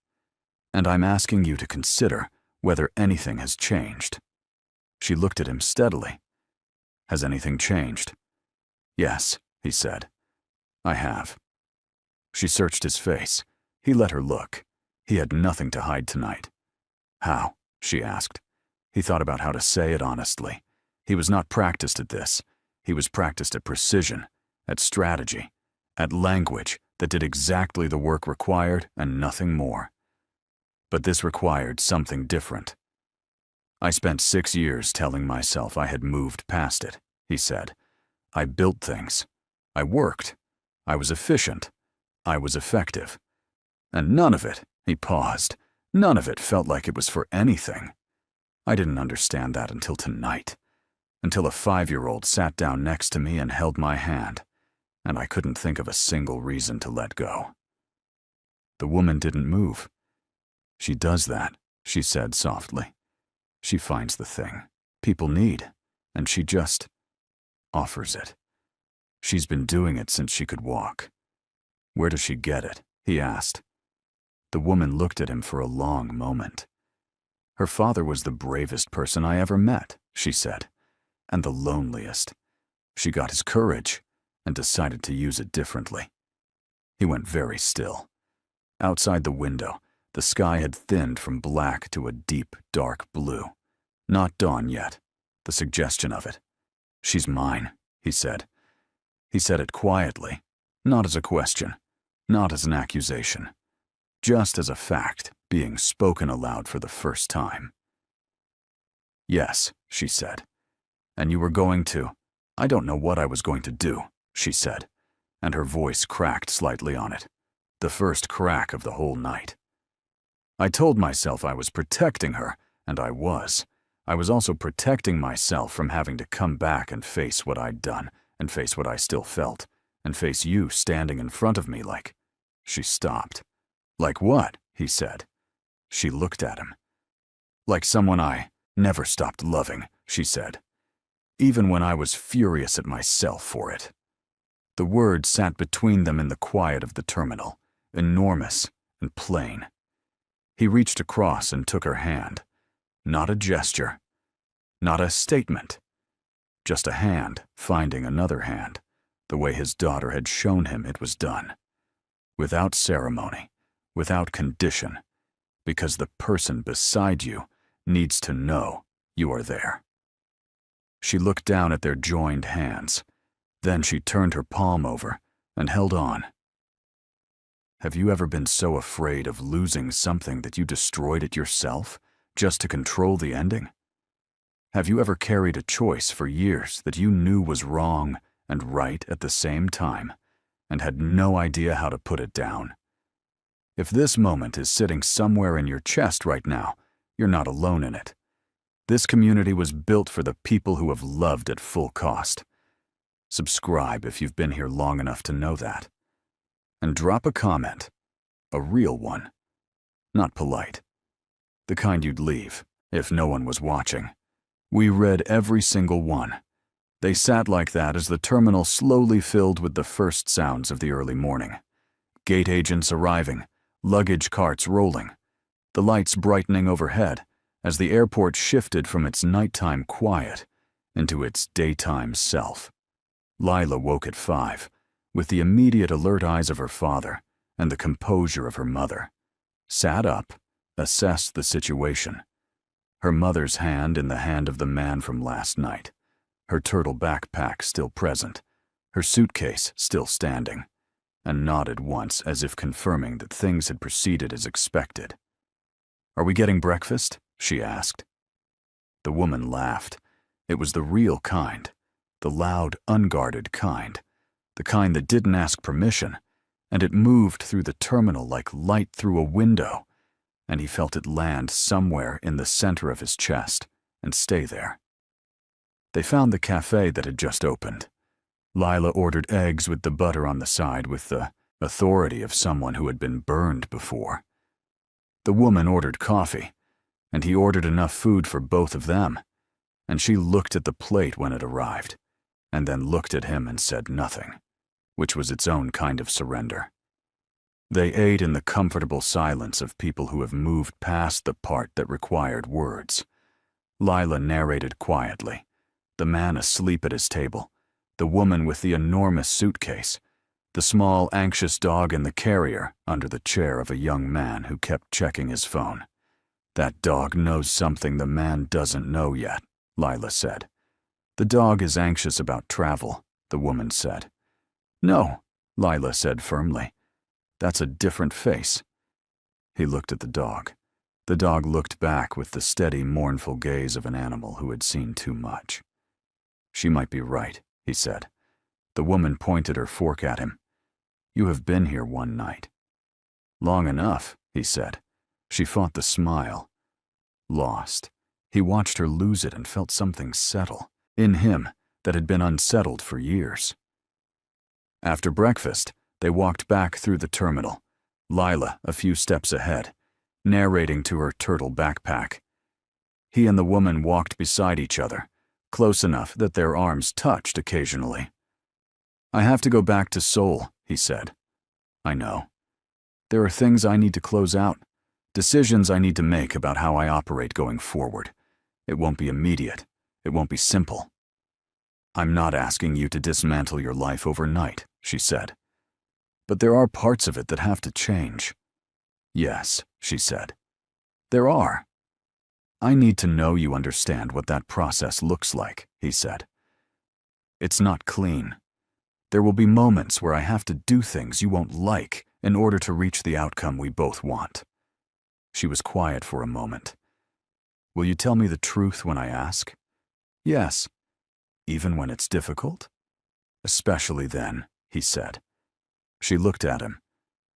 And I'm asking you to consider whether anything has changed." She looked at him steadily. "Has anything changed?" "Yes," he said. "I have." She searched his face. He let her look. He had nothing to hide tonight. How? She asked. He thought about how to say it honestly. He was not practiced at this. He was practiced at precision, at strategy, at language that did exactly the work required and nothing more. But this required something different. I spent 6 years telling myself I had moved past it, he said. I built things. I worked. I was efficient. I was effective. And none of it, he paused, none of it felt like it was for anything. I didn't understand that until tonight, until a 5-year-old sat down next to me and held my hand, and I couldn't think of a single reason to let go. The woman didn't move. She does that, she said softly. She finds the thing people need, and she just offers it. She's been doing it since she could walk. Where does she get it? He asked. The woman looked at him for a long moment. Her father was the bravest person I ever met, she said, and the loneliest. She got his courage and decided to use it differently. He went very still. Outside the window, the sky had thinned from black to a deep, dark blue. Not dawn yet, the suggestion of it. She's mine, he said. He said it quietly, not as a question, not as an accusation, just as a fact being spoken aloud for the first time. Yes, she said. And you were going to. I don't know what I was going to do, she said, and her voice cracked slightly on it, the first crack of the whole night. I told myself I was protecting her, and I was. I was also protecting myself from having to come back and face what I'd done, and face what I still felt, and face you standing in front of me like... She stopped. Like what? He said. She looked at him. Like someone I never stopped loving, she said, even when I was furious at myself for it. The words sat between them in the quiet of the terminal, enormous and plain. He reached across and took her hand. Not a gesture, not a statement, just a hand finding another hand, the way his daughter had shown him it was done. Without ceremony, without condition, because the person beside you needs to know you are there. She looked down at their joined hands. Then she turned her palm over and held on. Have you ever been so afraid of losing something that you destroyed it yourself, just to control the ending? Have you ever carried a choice for years that you knew was wrong and right at the same time, and had no idea how to put it down? If this moment is sitting somewhere in your chest right now, you're not alone in it. This community was built for the people who have loved at full cost. Subscribe if you've been here long enough to know that. And drop a comment, a real one, not polite, the kind you'd leave if no one was watching. We read every single one. They sat like that as the terminal slowly filled with the first sounds of the early morning. Gate agents arriving, luggage carts rolling, the lights brightening overhead as the airport shifted from its nighttime quiet into its daytime self. Lila woke at 5, with the immediate alert eyes of her father and the composure of her mother. Sat up, assessed the situation. Her mother's hand in the hand of the man from last night, her turtle backpack still present, her suitcase still standing, and nodded once as if confirming that things had proceeded as expected. "Are we getting breakfast?" she asked. The woman laughed. It was the real kind, the loud, unguarded kind, the kind that didn't ask permission, and it moved through the terminal like light through a window, and he felt it land somewhere in the center of his chest and stay there. They found the cafe that had just opened. Lila ordered eggs with the butter on the side with the authority of someone who had been burned before. The woman ordered coffee, and he ordered enough food for both of them, and she looked at the plate when it arrived, and then looked at him and said nothing, which was its own kind of surrender. They ate in the comfortable silence of people who have moved past the part that required words. Lila narrated quietly, the man asleep at his table, the woman with the enormous suitcase, The small, anxious dog in the carrier under the chair of a young man who kept checking his phone. That dog knows something the man doesn't know yet, Lila said. The dog is anxious about travel, the woman said. No, Lila said firmly. That's a different face. He looked at the dog. The dog looked back with the steady, mournful gaze of an animal who had seen too much. She might be right, he said. The woman pointed her fork at him. You have been here one night. Long enough, he said. She fought the smile. Lost. He watched her lose it and felt something settle in him that had been unsettled for years. After breakfast, they walked back through the terminal, Lila a few steps ahead, narrating to her turtle backpack. He and the woman walked beside each other, close enough that their arms touched occasionally. I have to go back to Seoul, he said. I know. There are things I need to close out, decisions I need to make about how I operate going forward. It won't be immediate. It won't be simple. I'm not asking you to dismantle your life overnight, she said. But there are parts of it that have to change. Yes, she said. There are. I need to know you understand what that process looks like, he said. It's not clean. There will be moments where I have to do things you won't like in order to reach the outcome we both want. She was quiet for a moment. Will you tell me the truth when I ask? Yes. Even when it's difficult? Especially then, he said. She looked at him.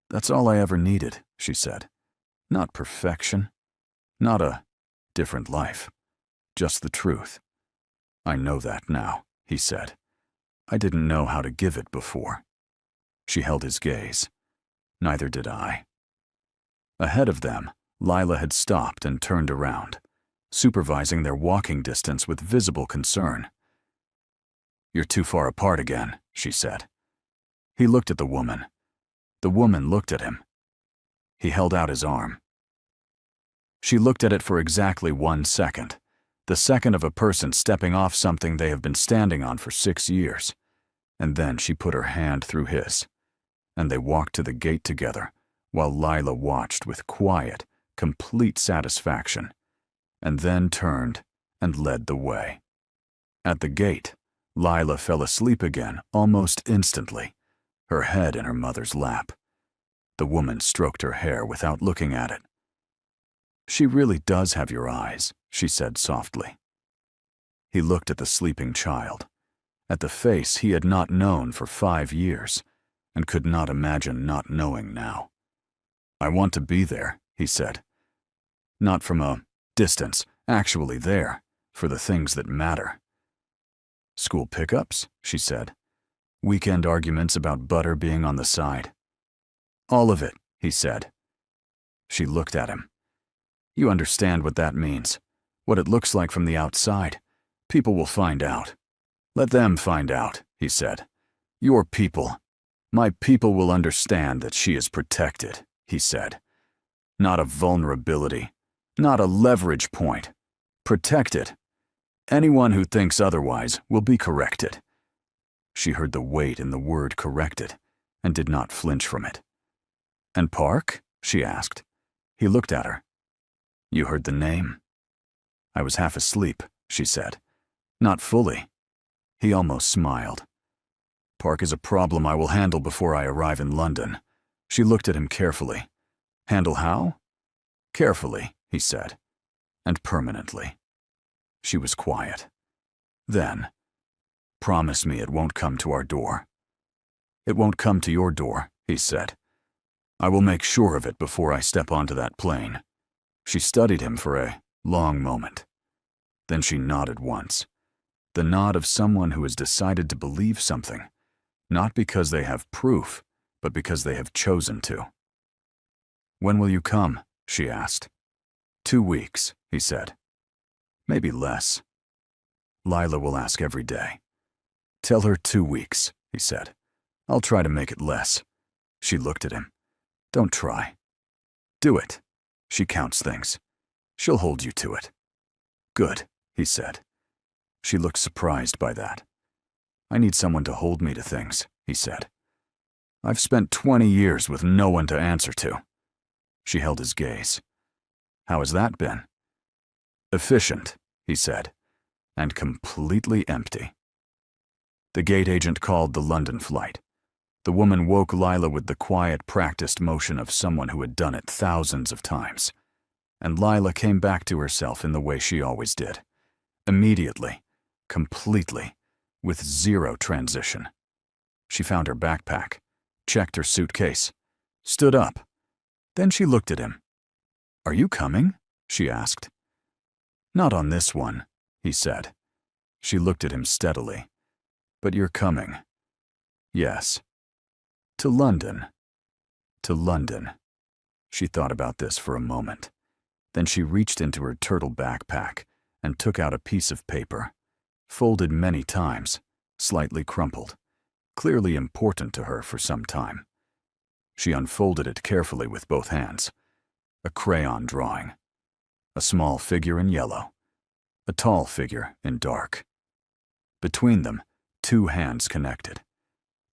That's all I ever needed, she said. Not perfection. Not a different life. Just the truth. I know that now, he said. I didn't know how to give it before. She held his gaze. Neither did I. Ahead of them, Lila had stopped and turned around, supervising their walking distance with visible concern. You're too far apart again, she said. He looked at the woman. The woman looked at him. He held out his arm. She looked at it for exactly 1 second, the second of a person stepping off something they have been standing on for 6 years. And then she put her hand through his, and they walked to the gate together, while Lila watched with quiet, complete satisfaction, and then turned and led the way. At the gate, Lila fell asleep again almost instantly, her head in her mother's lap. The woman stroked her hair without looking at it. She really does have your eyes, she said softly. He looked at the sleeping child, at the face he had not known for 5 years, and could not imagine not knowing now. I want to be there, he said. Not from a distance, actually there, for the things that matter. School pickups, she said. Weekend arguments about butter being on the side. All of it, he said. She looked at him. You understand what that means, what it looks like from the outside. People will find out. Let them find out, he said. Your people. My people will understand that she is protected, he said. Not a vulnerability, not a leverage point. Protected. Anyone who thinks otherwise will be corrected. She heard the weight in the word corrected, and did not flinch from it. And Park? She asked. He looked at her. You heard the name? I was half asleep, she said. Not fully. He almost smiled. Park is a problem I will handle before I arrive in London. She looked at him carefully. Handle how? Carefully, he said. And permanently. She was quiet. Then, promise me it won't come to our door. It won't come to your door, he said. I will make sure of it before I step onto that plane. She studied him for a long moment. Then she nodded once. The nod of someone who has decided to believe something, not because they have proof, but because they have chosen to. When will you come? She asked. 2 weeks, he said. Maybe less. Lila will ask every day. Tell her 2 weeks, he said. I'll try to make it less. She looked at him. Don't try. Do it. She counts things. She'll hold you to it. Good, he said. She looked surprised by that. I need someone to hold me to things, he said. I've spent 20 years with no one to answer to." She held his gaze. "How has that been?" "Efficient," he said, "and completely empty." The gate agent called the London flight. The woman woke Lila with the quiet, practiced motion of someone who had done it thousands of times. And Lila came back to herself in the way she always did. Immediately, completely, with zero transition. She found her backpack, checked her suitcase, stood up. Then she looked at him. "Are you coming?" she asked. "Not on this one," he said. She looked at him steadily. "But you're coming." "Yes." "To London." "To London." She thought about this for a moment. Then she reached into her turtle backpack and took out a piece of paper, folded many times, slightly crumpled, clearly important to her for some time. She unfolded it carefully with both hands. A crayon drawing. A small figure in yellow. A tall figure in dark. Between them, two hands connected.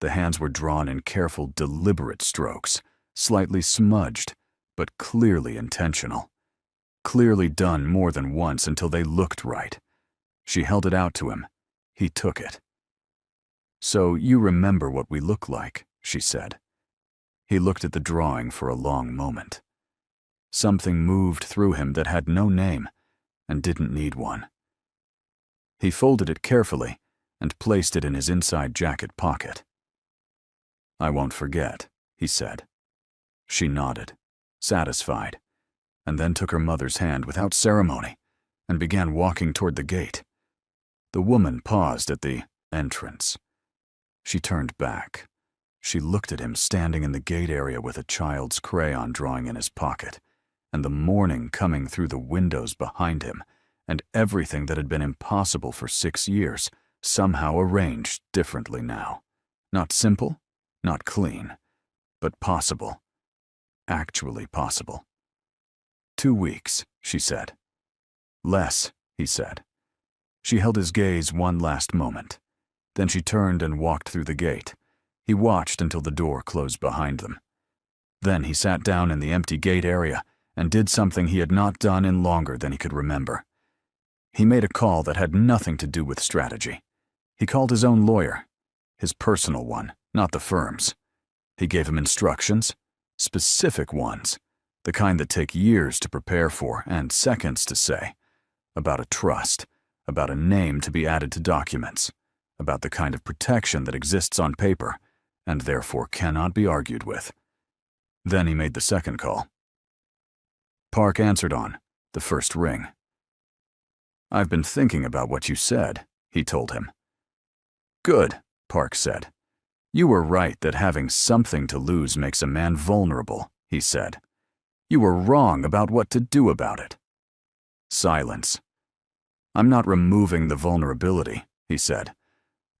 The hands were drawn in careful, deliberate strokes, slightly smudged, but clearly intentional. Clearly done more than once until they looked right. She held it out to him. He took it. "So you remember what we look like," she said. He looked at the drawing for a long moment. Something moved through him that had no name and didn't need one. He folded it carefully and placed it in his inside jacket pocket. "I won't forget," he said. She nodded, satisfied, and then took her mother's hand without ceremony and began walking toward the gate. The woman paused at the entrance. She turned back. She looked at him standing in the gate area with a child's crayon drawing in his pocket, and the morning coming through the windows behind him, and everything that had been impossible for 6 years, somehow arranged differently now. Not simple, not clean, but possible. Actually possible. 2 weeks, she said. Less, he said. She held his gaze one last moment. Then she turned and walked through the gate. He watched until the door closed behind them. Then he sat down in the empty gate area and did something he had not done in longer than he could remember. He made a call that had nothing to do with strategy. He called his own lawyer, his personal one, not the firm's. He gave him instructions, specific ones, the kind that take years to prepare for and seconds to say, about a trust, about a name to be added to documents, about the kind of protection that exists on paper and therefore cannot be argued with. Then he made the second call. Park answered on the first ring. "I've been thinking about what you said," he told him. "Good," Park said. "You were right that having something to lose makes a man vulnerable," he said. "You were wrong about what to do about it." Silence. "I'm not removing the vulnerability," he said.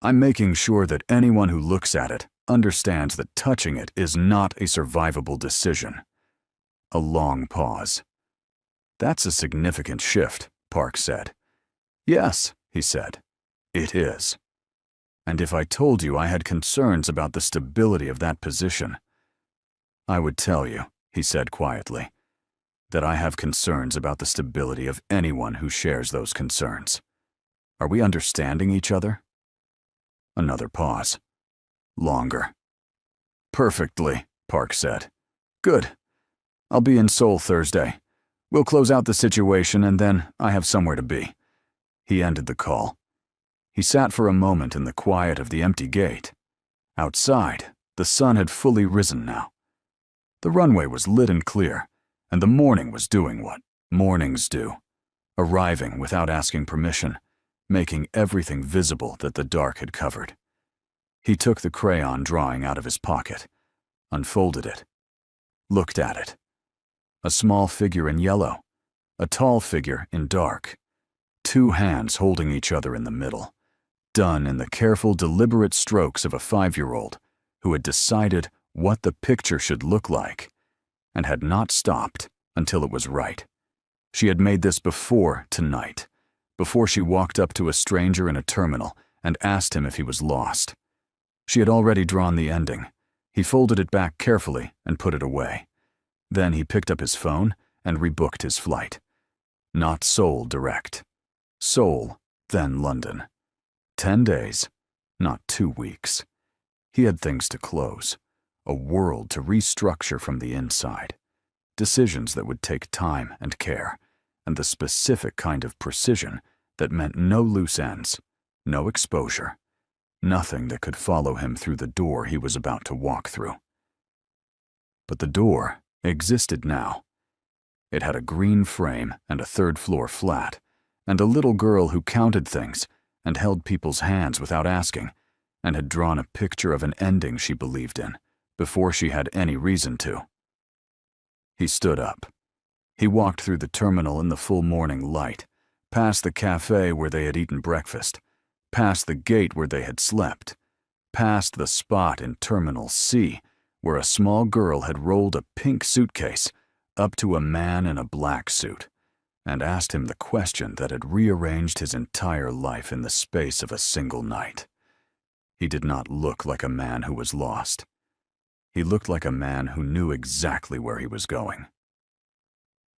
"I'm making sure that anyone who looks at it understands that touching it is not a survivable decision." A long pause. "That's a significant shift," Park said. "Yes," he said. "It is. And if I told you I had concerns about the stability of that position, I would tell you," he said quietly, "that I have concerns about the stability of anyone who shares those concerns. Are we understanding each other?" Another pause. Longer. "Perfectly," Park said. "Good. I'll be in Seoul Thursday. We'll close out the situation and then I have somewhere to be." He ended the call. He sat for a moment in the quiet of the empty gate. Outside, the sun had fully risen now. The runway was lit and clear, and the morning was doing what mornings do, arriving without asking permission, making everything visible that the dark had covered. He took the crayon drawing out of his pocket, unfolded it, looked at it. A small figure in yellow, a tall figure in dark, 2 hands holding each other in the middle, done in the careful, deliberate strokes of a 5-year-old who had decided what the picture should look like and had not stopped until it was right. She had made this before tonight, before she walked up to a stranger in a terminal and asked him if he was lost. She had already drawn the ending. He folded it back carefully and put it away. Then he picked up his phone and rebooked his flight. Not Seoul direct. Seoul, then London. 10 days, not 2 weeks. He had things to close, a world to restructure from the inside, decisions that would take time and care, and the specific kind of precision that meant no loose ends, no exposure, nothing that could follow him through the door he was about to walk through. But the door existed now. It had a green frame and a third-floor flat, and a little girl who counted things and held people's hands without asking, and had drawn a picture of an ending she believed in, before she had any reason to. He stood up. He walked through the terminal in the full morning light, past the cafe where they had eaten breakfast, past the gate where they had slept, past the spot in Terminal C where a small girl had rolled a pink suitcase up to a man in a black suit and asked him the question that had rearranged his entire life in the space of a single night. He did not look like a man who was lost. He looked like a man who knew exactly where he was going.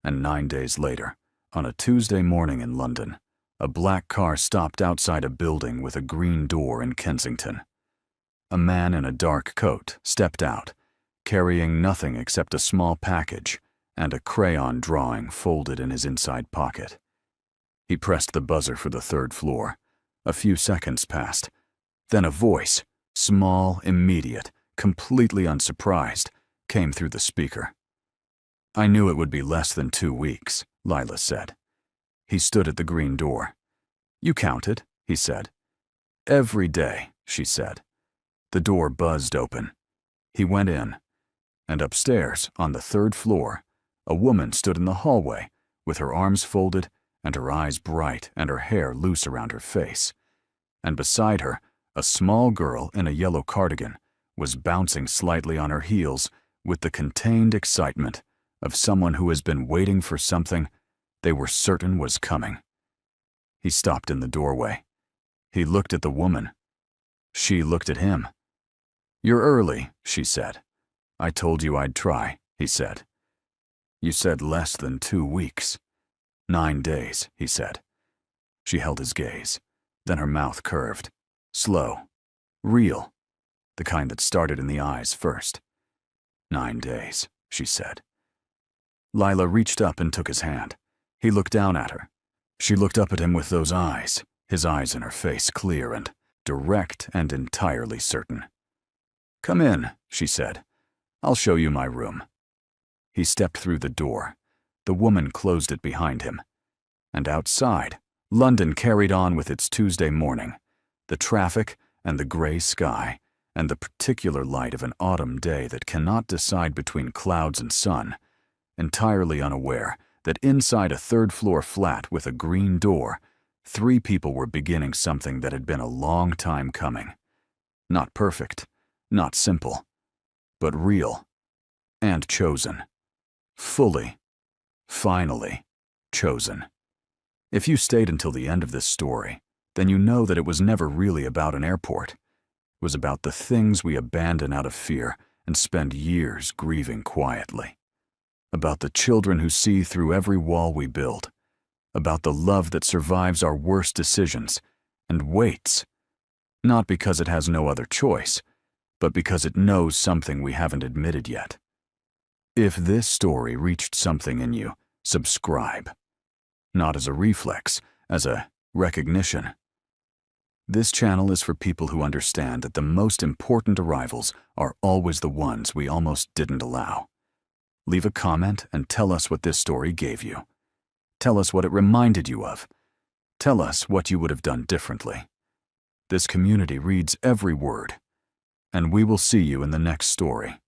And 9 days later, on a Tuesday morning in London, a black car stopped outside a building with a green door in Kensington. A man in a dark coat stepped out, carrying nothing except a small package and a crayon drawing folded in his inside pocket. He pressed the buzzer for the 3rd floor. A few seconds passed. Then a voice, small, immediate, completely unsurprised, came through the speaker. "I knew it would be less than 2 weeks, Lila said. He stood at the green door. "You counted," he said. "Every day," she said. The door buzzed open. He went in, and upstairs, on the 3rd floor, a woman stood in the hallway, with her arms folded and her eyes bright and her hair loose around her face. And beside her, a small girl in a yellow cardigan was bouncing slightly on her heels with the contained excitement of someone who has been waiting for something they were certain was coming. He stopped in the doorway. He looked at the woman. She looked at him. "You're early," she said. "I told you I'd try," he said. "You said less than 2 weeks." 9 days, he said. She held his gaze. Then her mouth curved. Slow. Real. The kind that started in the eyes first. 9 days, she said. Lila reached up and took his hand. He looked down at her. She looked up at him with those eyes, his eyes in her face clear and direct and entirely certain. "Come in," she said. "I'll show you my room." He stepped through the door. The woman closed it behind him. And outside, London carried on with its Tuesday morning. The traffic and the gray sky and the particular light of an autumn day that cannot decide between clouds and sun, entirely unaware that inside a 3rd-floor flat with a green door, 3 people were beginning something that had been a long time coming. Not perfect, not simple, but real and chosen. Fully, finally, chosen. If you stayed until the end of this story, then you know that it was never really about an airport. It was about the things we abandon out of fear and spend years grieving quietly. About the children who see through every wall we build. About the love that survives our worst decisions and waits, not because it has no other choice, but because it knows something we haven't admitted yet. If this story reached something in you, subscribe. Not as a reflex, as a recognition. This channel is for people who understand that the most important arrivals are always the ones we almost didn't allow. Leave a comment and tell us what this story gave you. Tell us what it reminded you of. Tell us what you would have done differently. This community reads every word, and we will see you in the next story.